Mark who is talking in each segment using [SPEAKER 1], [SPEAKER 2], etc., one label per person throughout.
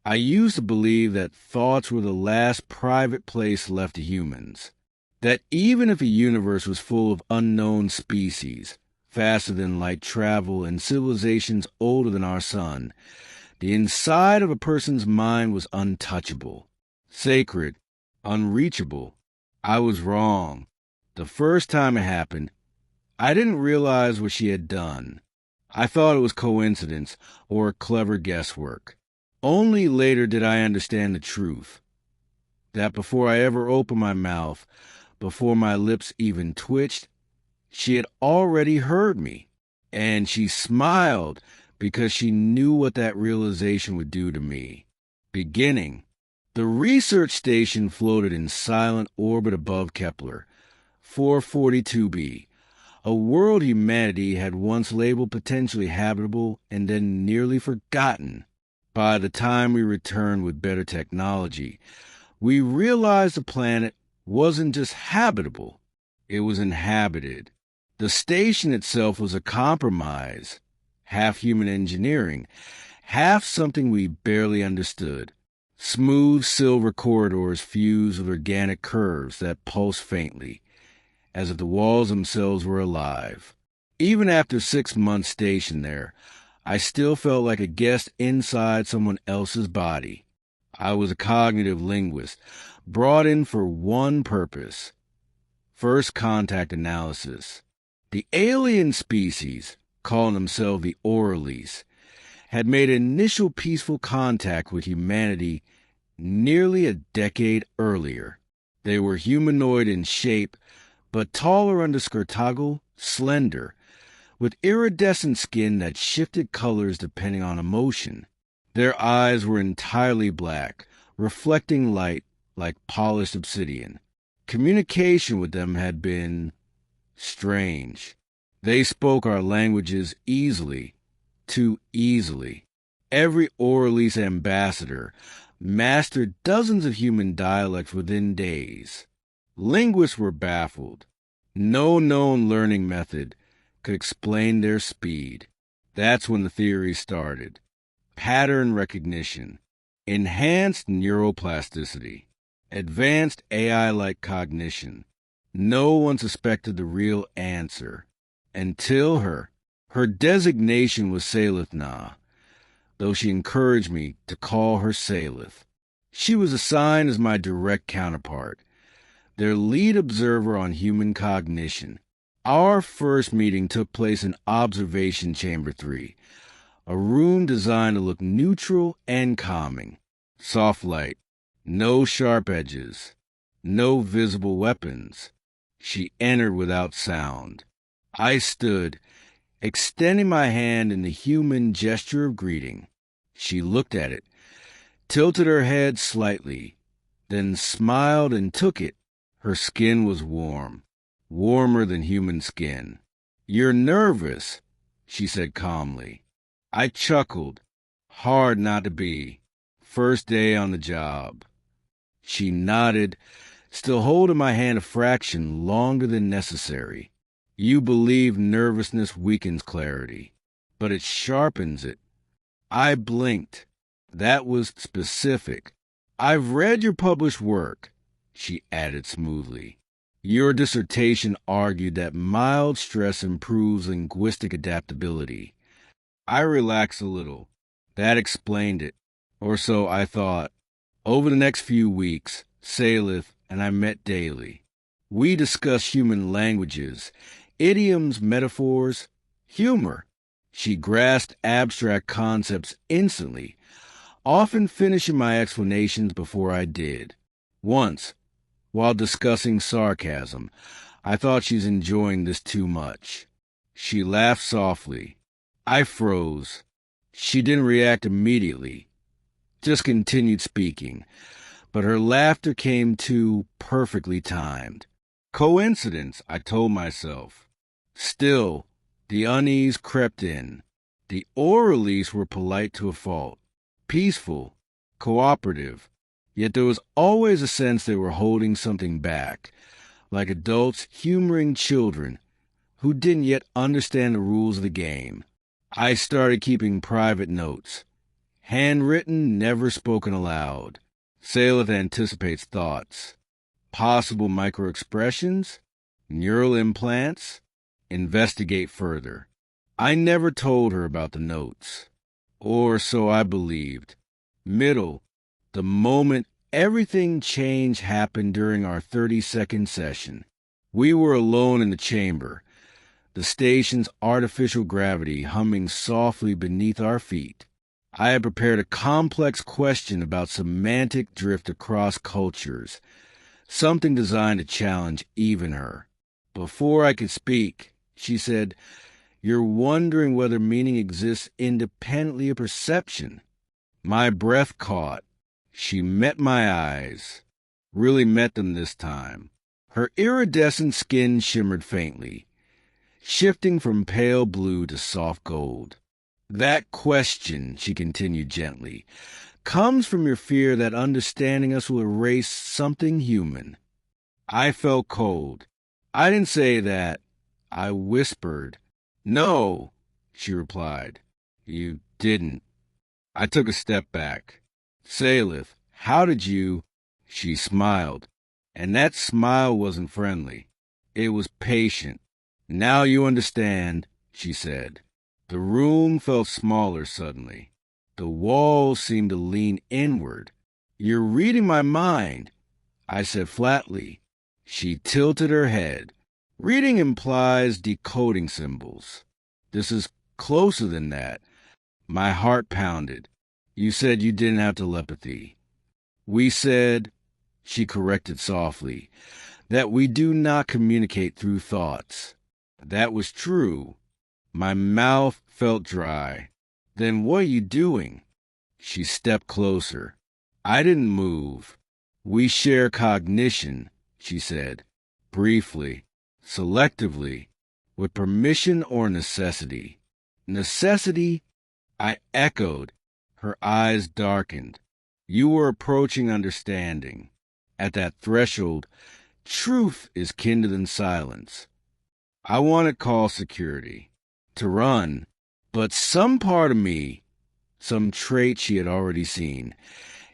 [SPEAKER 1] I used to believe that thoughts were the last private place left to humans. That even if a universe was full of unknown species, faster than light travel and civilizations older than our sun, the inside of a person's mind was untouchable, sacred, unreachable. I was wrong. The first time it happened, I didn't realize what she had done. I thought it was coincidence or clever guesswork. Only later did I understand the truth. That before I ever opened my mouth, before my lips even twitched, she had already heard me. And she smiled because she knew what that realization would do to me. Beginning. The research station floated in silent orbit above Kepler, 442b, a world humanity had once labeled potentially habitable and then nearly forgotten. By the time we returned with better technology, we realized the planet wasn't just habitable, it was inhabited. The station itself was a compromise, half human engineering, half something we barely understood. Smooth silver corridors fused with organic curves that pulsed faintly, as if the walls themselves were alive. Even after 6 months stationed there, I still felt like a guest inside someone else's body. I was a cognitive linguist, brought in for one purpose: first contact analysis. The alien species, calling themselves the Orales, had made initial peaceful contact with humanity nearly a decade earlier. They were humanoid in shape, but taller under skirtagle, slender, with iridescent skin that shifted colors depending on emotion. Their eyes were entirely black, reflecting light like polished obsidian. Communication with them had been strange. They spoke our languages easily, too easily. Every Oralese ambassador mastered dozens of human dialects within days. Linguists were baffled. No known learning method could explain their speed. That's when the theory started. Pattern recognition, enhanced neuroplasticity, advanced AI-like cognition. No one suspected the real answer until her. Her designation was Salithna, though she encouraged me to call her Salith. She was assigned as my direct counterpart, their lead observer on human cognition. Our first meeting took place in Observation Chamber 3, a room designed to look neutral and calming. Soft light, no sharp edges, no visible weapons. She entered without sound. I stood, extending my hand in the human gesture of greeting. She looked at it, tilted her head slightly, then smiled and took it. Her skin was warm, warmer than human skin. "You're nervous," she said calmly. I chuckled, hard not to be. First day on the job. She nodded, still holding my hand a fraction longer than necessary. "You believe nervousness weakens clarity, but it sharpens it." I blinked. That was specific. "I've read your published work," she added smoothly. "Your dissertation argued that mild stress improves linguistic adaptability." I relaxed a little. That explained it, or so I thought. Over the next few weeks, Salith and I met daily. We discussed human languages, idioms, metaphors, humor. She grasped abstract concepts instantly, often finishing my explanations before I did. Once, while discussing sarcasm, I thought she was enjoying this too much. She laughed softly. I froze. She didn't react immediately, just continued speaking, but her laughter came too perfectly timed. Coincidence, I told myself. Still, the unease crept in. The Orales were polite to a fault, peaceful, cooperative, yet there was always a sense they were holding something back, like adults humoring children who didn't yet understand the rules of the game. I started keeping private notes, Handwritten, never spoken aloud. Saleth anticipates thoughts. Possible microexpressions? Neural implants? Investigate further. I never told her about the notes. Or so I believed. Middle, the moment everything changed happened during our 30-second session. We were alone in the chamber, the station's artificial gravity humming softly beneath our feet. I had prepared a complex question about semantic drift across cultures, something designed to challenge even her. Before I could speak, she said, "You're wondering whether meaning exists independently of perception." My breath caught. She met my eyes. Really met them this time. Her iridescent skin shimmered faintly, shifting from pale blue to soft gold. "That question," she continued gently, "comes from your fear that understanding us will erase something human." I felt cold. "I didn't say that." I whispered. "No," she replied. "You didn't." I took a step back. "Saleth, how did you—" She smiled, and that smile wasn't friendly. It was patient. "Now you understand," she said. The room felt smaller suddenly. The walls seemed to lean inward. "You're reading my mind," I said flatly. She tilted her head. "Reading implies decoding symbols. This is closer than that." My heart pounded. "You said you didn't have telepathy." "We said," she corrected softly, "that we do not communicate through thoughts." That was true. My mouth felt dry. "Then what are you doing?" She stepped closer. I didn't move. "We share cognition," she said, briefly, selectively, with permission or necessity. "Necessity?" I echoed. Her eyes darkened. "You were approaching understanding. At that threshold, truth is kinder than silence." I wanted call security, to run, but some part of me, some trait she had already seen,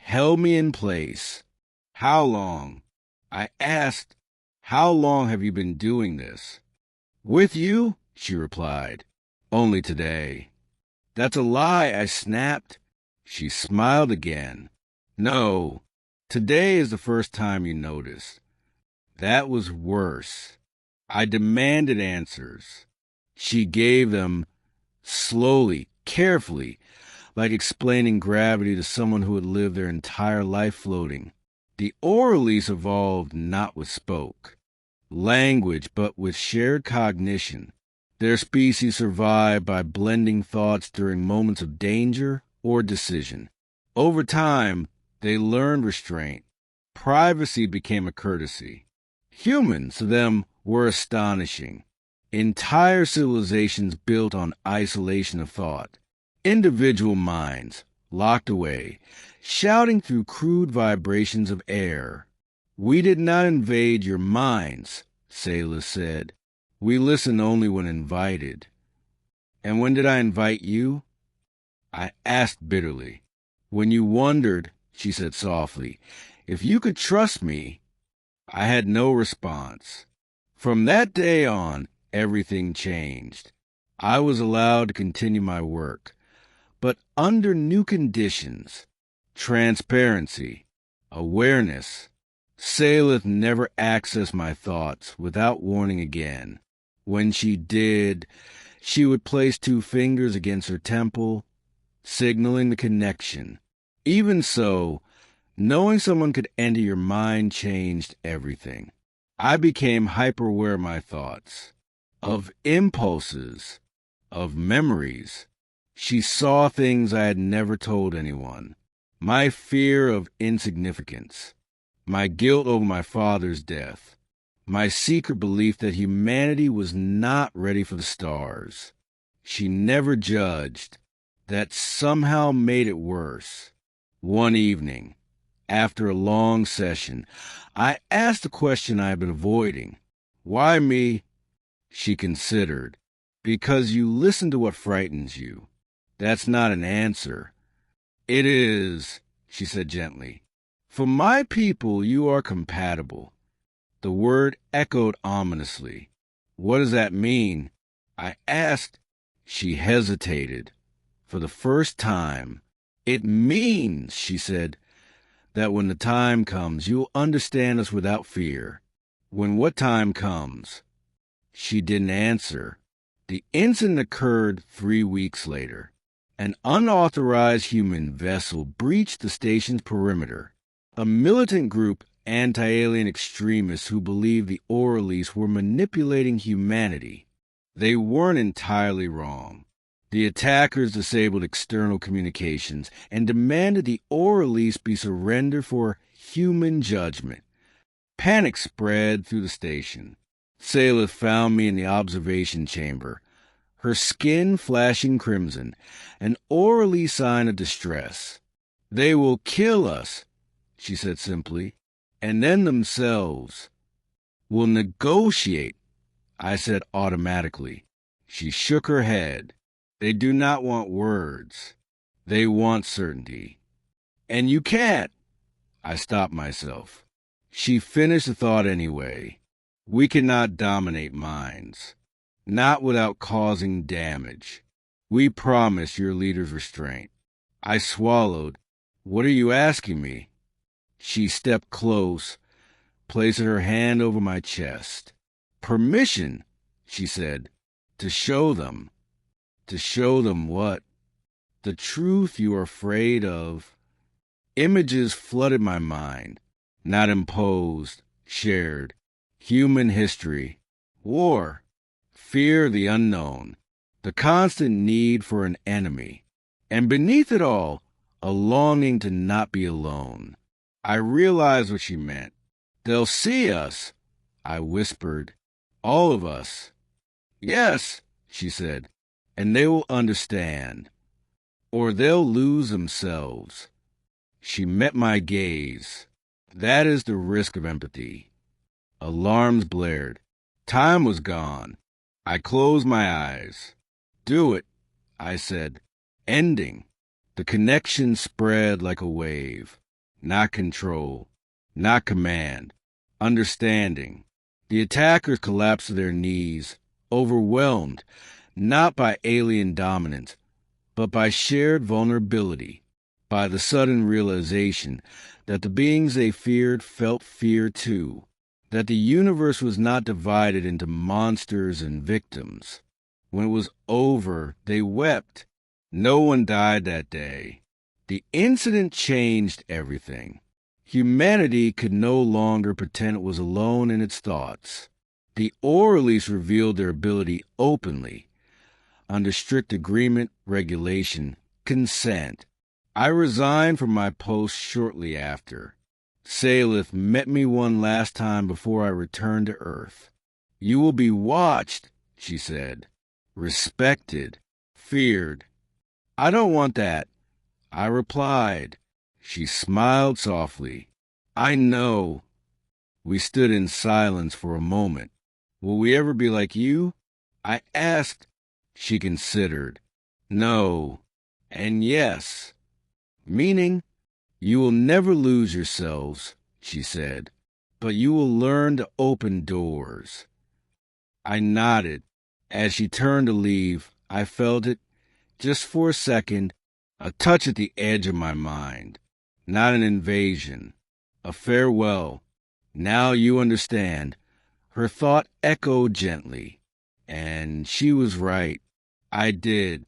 [SPEAKER 1] held me in place. "How long?" I asked. "How long have you been doing this?" "With you?" she replied. "Only today." "That's a lie," I snapped. She smiled again. "No, today is the first time you noticed." That was worse. I demanded answers. She gave them, slowly, carefully, like explaining gravity to someone who had lived their entire life floating. The oralies evolved not with spoke language, but with shared cognition. Their species survived by blending thoughts during moments of danger or decision. Over time, they learned restraint. Privacy became a courtesy. Humans, to them, were astonishing. Entire civilizations built on isolation of thought. Individual minds, locked away, shouting through crude vibrations of air. "We did not invade your minds," Saleh said. "We listen only when invited." "And when did I invite you?" I asked bitterly. "When you wondered," she said softly, "if you could trust me." I had no response. From that day on, everything changed. I was allowed to continue my work, but under new conditions. Transparency, awareness. Saleth never accessed my thoughts without warning again. When she did, she would place 2 fingers against her temple, signaling the connection. Even so, knowing someone could enter your mind changed everything. I became hyper-aware of my thoughts, of impulses, of memories. She saw things I had never told anyone. My fear of insignificance, my guilt over my father's death, my secret belief that humanity was not ready for the stars. She never judged. That somehow made it worse. One evening, after a long session, I asked the question I had been avoiding. "Why me?" She considered. "Because you listen to what frightens you." That's not an answer. It is, she said gently. For my people, you are compatible. The word echoed ominously. What does that mean? I asked. She hesitated. For the first time. It means, she said, that when the time comes, you'll understand us without fear. When what time comes? She didn't answer. The incident occurred 3 weeks later. An unauthorized human vessel breached the station's perimeter. A militant group, anti-alien extremists who believed the Orleans were manipulating humanity. They weren't entirely wrong. The attackers disabled external communications and demanded the Orleans be surrendered for human judgment. Panic spread through the station. Sailor found me in the observation chamber, her skin flashing crimson, an orally sign of distress. They will kill us, she said simply, and then themselves will negotiate, I said automatically. She shook her head. They do not want words. They want certainty. And you can't. I stopped myself. She finished the thought anyway. We cannot dominate minds. Not without causing damage. We promise your leader's restraint. I swallowed. What are you asking me? She stepped close, placing her hand over my chest. Permission, she said, to show them. To show them what? The truth you are afraid of. Images flooded my mind, not imposed, shared. Human history, war, fear of the unknown, the constant need for an enemy, and beneath it all, a longing to not be alone. I realized what she meant. They'll see us, I whispered. All of us. Yes, she said, and they will understand. Or they'll lose themselves. She met my gaze. That is the risk of empathy. Alarms blared. Time was gone. I closed my eyes. Do it, I said. Ending. The connection spread like a wave. Not control. Not command. Understanding. The attackers collapsed to their knees, overwhelmed, not by alien dominance, but by shared vulnerability, by the sudden realization that the beings they feared felt fear too, that the universe was not divided into monsters and victims. When it was over, they wept. No one died that day. The incident changed everything. Humanity could no longer pretend it was alone in its thoughts. The Orleans revealed their ability openly, under strict agreement, regulation, consent. I resigned from my post shortly after. Salith met me one last time before I returned to Earth. You will be watched, she said. Respected. Feared. I don't want that, I replied. She smiled softly. I know. We stood in silence for a moment. Will we ever be like you? I asked. She considered. No. And yes. Meaning, you will never lose yourselves, she said, but you will learn to open doors. I nodded. As she turned to leave, I felt it, just for a second, a touch at the edge of my mind. Not an invasion. A farewell. Now you understand. Her thought echoed gently. And she was right. I did.